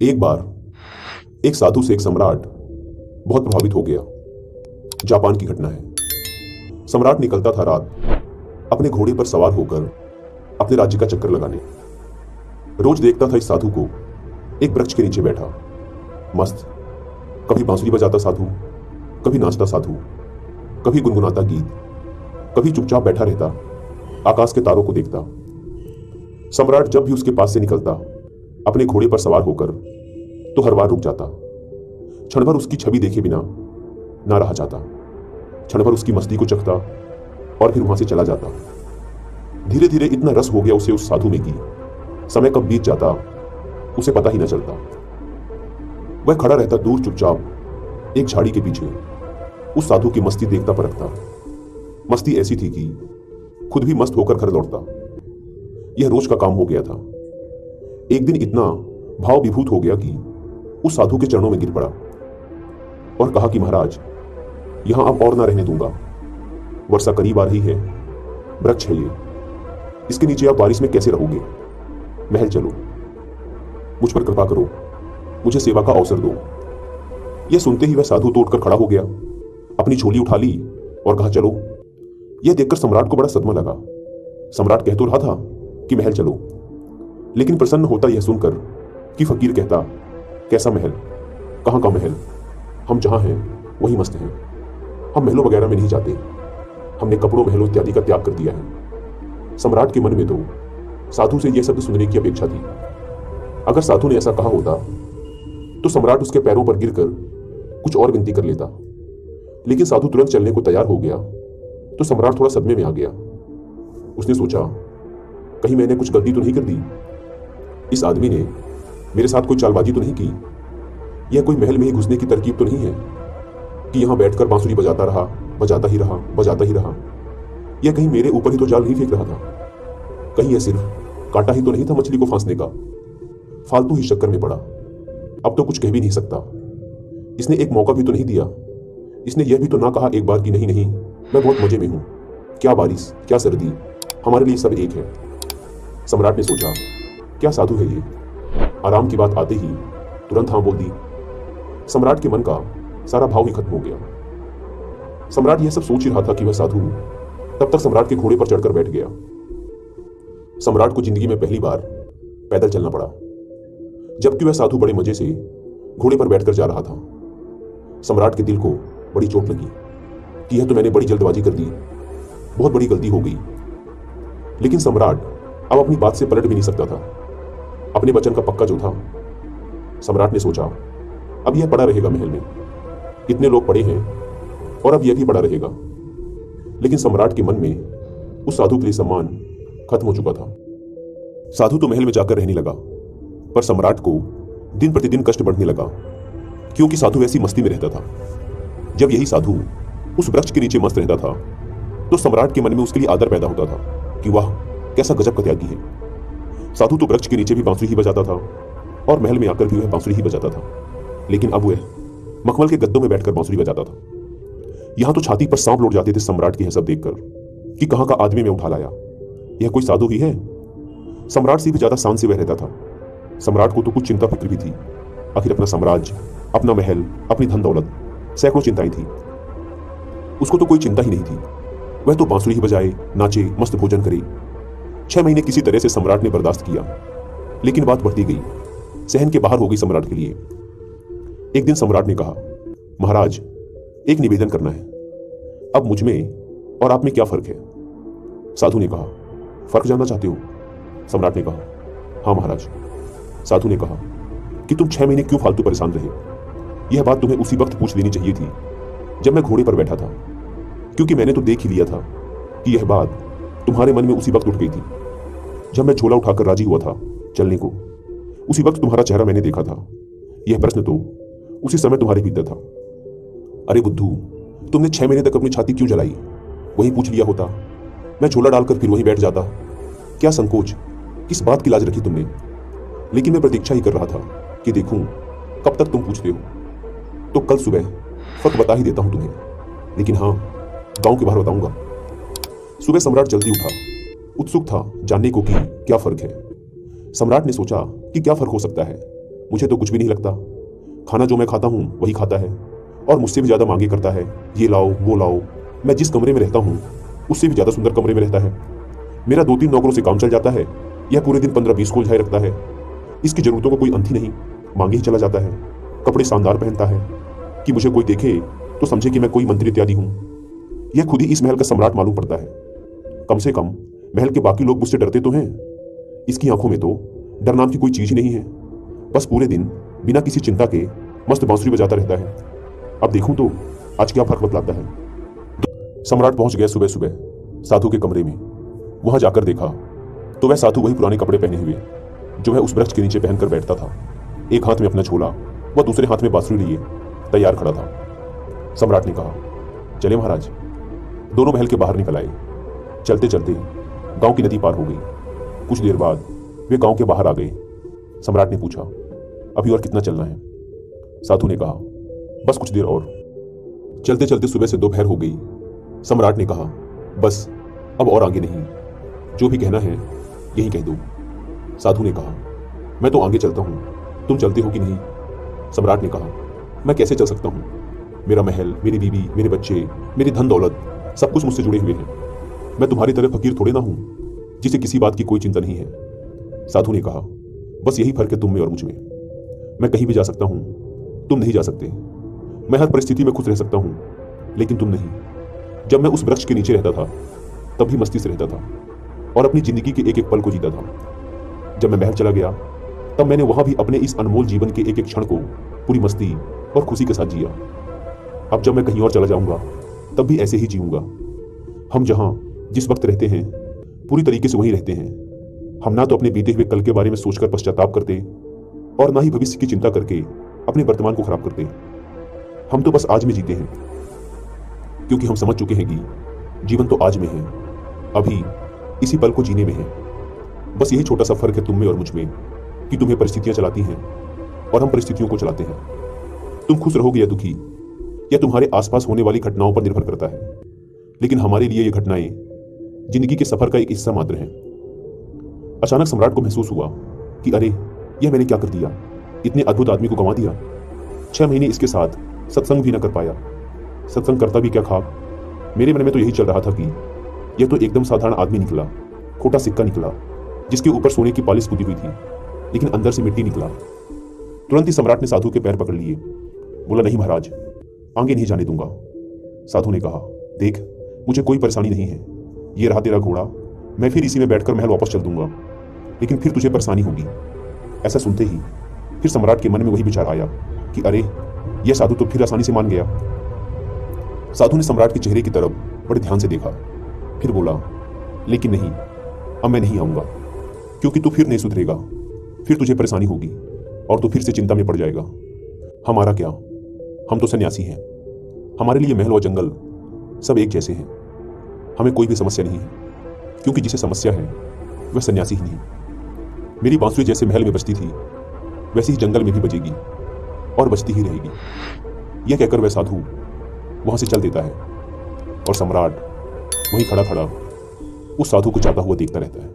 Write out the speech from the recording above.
एक बार एक साधु से एक सम्राट बहुत प्रभावित हो गया। जापान की घटना है। सम्राट निकलता था रात अपने घोड़े पर सवार होकर अपने राज्य का चक्कर लगाने। रोज देखता था इस साधु को एक वृक्ष के नीचे बैठा मस्त, कभी बांसुरी बजाता साधु, कभी नाचता साधु, कभी गुनगुनाता गीत, कभी चुपचाप बैठा रहता आकाश के तारों को देखता। सम्राट जब भी उसके पास से निकलता अपने घोड़े पर सवार होकर तो हर बार रुक जाता। क्षण भर उसकी छवि देखे बिना ना रहा जाता। क्षण भर उसकी मस्ती को चखता और फिर वहां से चला जाता। धीरे धीरे इतना रस हो गया उसे उस साधु में कि समय कब बीत जाता उसे पता ही न चलता। वह खड़ा रहता दूर चुपचाप एक झाड़ी के पीछे, उस साधु की मस्ती देखता परखता। मस्ती ऐसी थी कि खुद भी मस्त होकर घर लौटता। यह रोज का काम हो गया था। एक दिन इतना भाव विभूत हो गया कि उस साधु के चरणों में गिर पड़ा और कहा कि महाराज, यहां अब और ना रहने दूंगा। वर्षा करीब आ रही है, वृक्ष है ये, इसके नीचे आप बारिश में कैसे रहोगे? महल चलो, मुझ पर कृपा करो, मुझे सेवा का अवसर दो। यह सुनते ही वह साधु तो उठकर खड़ा हो गया, अपनी झोली उठा ली और कहा चलो। यह देखकर सम्राट को बड़ा सदमा लगा। सम्राट कह तो रहा था कि महल चलो, लेकिन प्रसन्न होता यह सुनकर कि फकीर कहता कैसा महल, कहां का महल, हम जहां हैं वही मस्त हैं। हम महलों वगैरह में नहीं जाते, हमने कपड़ों महलों इत्यादि का त्याग कर दिया है। सम्राट के मन में तो साधु से यह शब्द सुनने की अपेक्षा थी। अगर साधु ने ऐसा कहा होता तो सम्राट उसके पैरों पर गिरकर कुछ और विनती कर लेता, लेकिन साधु तुरंत चलने को तैयार हो गया तो सम्राट थोड़ा सदमे में आ गया। उसने सोचा कहीं मैंने कुछ गलती तो नहीं कर दी, इस आदमी ने मेरे साथ कोई चालबाजी तो नहीं की, यह कोई महल में ही घुसने की तरकीब तो नहीं है कि यहां बैठकर बांसुरी बजाता रहा, बजाता ही रहा, बजाता ही रहा। यह कहीं मेरे ऊपर ही तो जाल नहीं फेंक रहा था? कहीं यह सिर्फ कांटा ही तो नहीं था मछली को फांसने का? फालतू ही चक्कर में पड़ा। अब तो कुछ कह भी नहीं सकता। इसने एक मौका भी तो नहीं दिया। इसने यह भी तो ना कहा एक बार कि नहीं नहीं, मैं बहुत मजे में हूं, क्या बारिश क्या सर्दी, हमारे लिए सब एक है। सम्राट ने सोचा क्या साधु है ये? आराम की बात आते ही तुरंत हाँ बोल दी। सम्राट के मन का सारा भाव ही खत्म हो गया। सम्राट यह सब सोच ही रहा था कि वह साधु तब तक सम्राट के घोड़े पर चढ़कर बैठ गया। सम्राट को जिंदगी में पहली बार पैदल चलना पड़ा, जबकि वह साधु बड़े मजे से घोड़े पर बैठकर जा रहा था। सम्राट के दिल को बड़ी चोट लगी कि यह तो मैंने बड़ी जल्दबाजी कर दी, बहुत बड़ी गलती हो गई। लेकिन सम्राट अब अपनी बात से पलट भी नहीं सकता था, अपने वचन का पक्का जो था। सम्राट ने सोचा अब यह पड़ा रहेगा महल में, इतने लोग पड़े हैं और अब यह भी पड़ा रहेगा। लेकिन सम्राट के मन में उस साधु के लिए सम्मान खत्म हो चुका था। साधु तो महल में जाकर रहने लगा, पर सम्राट को दिन प्रतिदिन कष्ट बढ़ने लगा, क्योंकि साधु ऐसी मस्ती में रहता था। जब यही साधु उस वृक्ष के नीचे मस्त रहता था तो सम्राट के मन में उसके लिए आदर पैदा होता था कि वाह कैसा गजब का त्यागी है। साधु तो वृक्ष के नीचे भी बांसुरी ही बजाता था और महल में आकर भी वह बांसुरी ही बजाता था, लेकिन अब वह मखमल के गद्दों में बैठकर बांसुरी बजाता था। यहां तो छाती पर सांप लौट जाते थे सम्राट की यह सब देखकर कि कहां का आदमी में उठा लाया, यह कोई साधु ही है? सम्राट से भी ज्यादा शान से वह रहता था। सम्राट को तो कुछ चिंता फिक्र भी थी। आखिर अपना साम्राज्य, अपना महल, अपनी धन दौलत, सैकड़ों चिंताएं थी। उसको तो कोई चिंता ही नहीं थी। वह तो बांसुरी ही बजाए, नाचे, मस्त भोजन करे। 6 महीने किसी तरह से सम्राट ने बर्दाश्त किया, लेकिन बात बढ़ती गई, सहन के बाहर हो गई सम्राट के लिए। एक दिन सम्राट ने कहा महाराज, एक निवेदन करना है। अब मुझ में और आप में क्या फर्क है? साधु ने कहा फर्क जानना चाहते हो? सम्राट ने कहा हाँ महाराज। साधु ने कहा कि तुम 6 महीने क्यों फालतू परेशान रहे? यह बात तुम्हें उसी वक्त पूछ लेनी चाहिए थी जब मैं घोड़े पर बैठा था, क्योंकि मैंने तो देख ही लिया था कि यह बात तुम्हारे मन में उसी वक्त उठ गई थी जब मैं झोला उठाकर राजी हुआ था चलने को। उसी वक्त तुम्हारा चेहरा मैंने देखा था। यह प्रश्न तो उसी समय तुम्हारे भीतर था। अरे बुद्धू, तुमने 6 महीने तक अपनी छाती क्यों जलाई? वही पूछ लिया होता, मैं झोला डालकर फिर वहीं बैठ जाता। क्या संकोच, किस बात की लाज रखी तुमने? लेकिन मैं प्रतीक्षा ही कर रहा था कि देखूं कब तक तुम पूछते हो। तो कल सुबह फर्क बता ही देता हूं तुम्हें, लेकिन हाँ, गांव के बाहर बताऊंगा। सुबह सम्राट जल्दी उठा, उत्सुक था जानने को कि क्या फर्क है। सम्राट ने सोचा कि क्या फर्क हो सकता है, मुझे तो कुछ भी नहीं लगता। खाना जो मैं खाता हूँ वही खाता है और मुझसे भी ज़्यादा मांगे करता है, ये लाओ वो लाओ। मैं जिस कमरे में रहता हूँ उससे भी ज़्यादा सुंदर कमरे में रहता है। मेरा 2-3 नौकरों से काम चल जाता है। यह पूरे दिन 15-20 को उलझाए रखता है। इसकी ज़रूरतों को कोई अंत ही नहीं, मांगे ही चला जाता है। कपड़े शानदार पहनता है कि मुझे कोई देखे तो समझे कि मैं कोई मंत्री इत्यादि हूँ। यह खुद ही इस महल का सम्राट मालूम पड़ता है। कम से कम महल के बाकी लोग मुझसे डरते तो हैं। इसकी आंखों में तो डर नाम की कोई चीज ही नहीं है। बस पूरे दिन बिना किसी चिंता के मस्त बांसुरी बजाता रहता है। अब देखूं तो आज क्या फर्क बतलाता है। सम्राट पहुंच गया सुबह सुबह साधु के कमरे में। वहां जाकर देखा तो वह साधु वही पुराने कपड़े पहने हुए जो वह उस वृक्ष के नीचे पहनकर बैठता था। एक हाथ में अपना झोला व दूसरे हाथ में बांसुरी लिए तैयार खड़ा था। सम्राट ने कहा, चले महाराज। दोनों महल के बाहर निकल आए। चलते चलते गांव की नदी पार हो गई। कुछ देर बाद वे गांव के बाहर आ गए। सम्राट ने पूछा, अभी और कितना चलना है? साधु ने कहा, बस कुछ देर और। चलते चलते सुबह से दोपहर हो गई। सम्राट ने कहा, बस अब और आगे नहीं, जो भी कहना है यही कह दो। साधु ने कहा, मैं तो आगे चलता हूं, तुम चलते हो कि नहीं? सम्राट ने कहा, मैं कैसे चल सकता हूं? मेरा महल, मेरी बीवी, मेरे बच्चे, मेरी धन दौलत सब कुछ मुझसे जुड़े हुए हैं। मैं तुम्हारी तरह फकीर थोड़े ना हूं जिसे किसी बात की कोई चिंता नहीं है। साधु ने कहा, बस यही फर्क है तुम में और मुझ में। मैं कहीं भी जा सकता हूं, तुम नहीं जा सकते। मैं हर परिस्थिति में खुश रह सकता हूं, लेकिन तुम नहीं। जब मैं उस वृक्ष के नीचे रहता था तब भी मस्ती से रहता था और अपनी जिंदगी के एक एक पल को जीता था। जब मैं महल चला गया तब मैंने वहां भी अपने इस अनमोल जीवन के एक एक क्षण को पूरी मस्ती और खुशी के साथ जिया। अब जब मैं कहीं और चला जाऊंगा तब भी ऐसे ही जीऊंगा। हम जहां जिस वक्त रहते हैं पूरी तरीके से वहीं रहते हैं। हम ना तो अपने बीते हुए कल के बारे में सोचकर पश्चाताप करते और ना ही भविष्य की चिंता करके अपने वर्तमान को खराब करते। हम तो बस आज में जीते हैं, क्योंकि हम समझ चुके हैं कि जीवन तो आज में है, अभी इसी पल को जीने में है। बस यही छोटा सा फर्क है तुम में और मुझ में कि तुम्हें परिस्थितियां चलाती हैं और हम परिस्थितियों को चलाते हैं। तुम खुश रहोगे या दुखी या तुम्हारे आसपास होने वाली घटनाओं पर निर्भर करता है, लेकिन हमारे लिए ये घटनाएं जिंदगी के सफर का एक हिस्सा मात्र हैं। अचानक सम्राट को महसूस हुआ कि अरे, यह मैंने क्या कर दिया। इतने अद्भुत आदमी को गंवा दिया। 6 महीने इसके साथ सत्संग भी न कर पाया। सत्संग करता भी क्या खाक। मेरे मन में तो यही चल रहा था कि यह तो एकदम साधारण आदमी निकला, खोटा सिक्का निकला जिसके ऊपर सोने की पॉलिश पुती हुई थी, लेकिन अंदर से मिट्टी निकला। तुरंत ही सम्राट ने साधु के पैर पकड़ लिए। बोला, नहीं महाराज, आगे नहीं जाने दूंगा। साधु ने कहा, देख, मुझे कोई परेशानी नहीं है। ये रहा तेरा घोड़ा, मैं फिर इसी में बैठकर महल वापस चल दूंगा, लेकिन फिर तुझे परेशानी होगी। ऐसा सुनते ही फिर सम्राट के मन में वही विचार आया कि अरे, यह साधु तो फिर आसानी से मान गया। साधु ने सम्राट के चेहरे की तरफ बड़े ध्यान से देखा, फिर बोला, लेकिन नहीं, अब मैं नहीं आऊंगा, क्योंकि तू फिर नहीं सुधरेगा। फिर तुझे परेशानी होगी और तू फिर से चिंता में पड़ जाएगा। हमारा क्या, हम तो सन्यासी हैं। हमारे लिए महल और जंगल सब एक जैसे हैं। हमें कोई भी समस्या नहीं है, क्योंकि जिसे समस्या है वह सन्यासी ही नहीं। मेरी बांसुरी जैसे महल में बजती थी वैसे ही जंगल में भी बजेगी और बजती ही रहेगी। यह कहकर वह साधु वहां से चल देता है और सम्राट वहीं खड़ा खड़ा उस साधु को जाता हुआ देखता रहता है।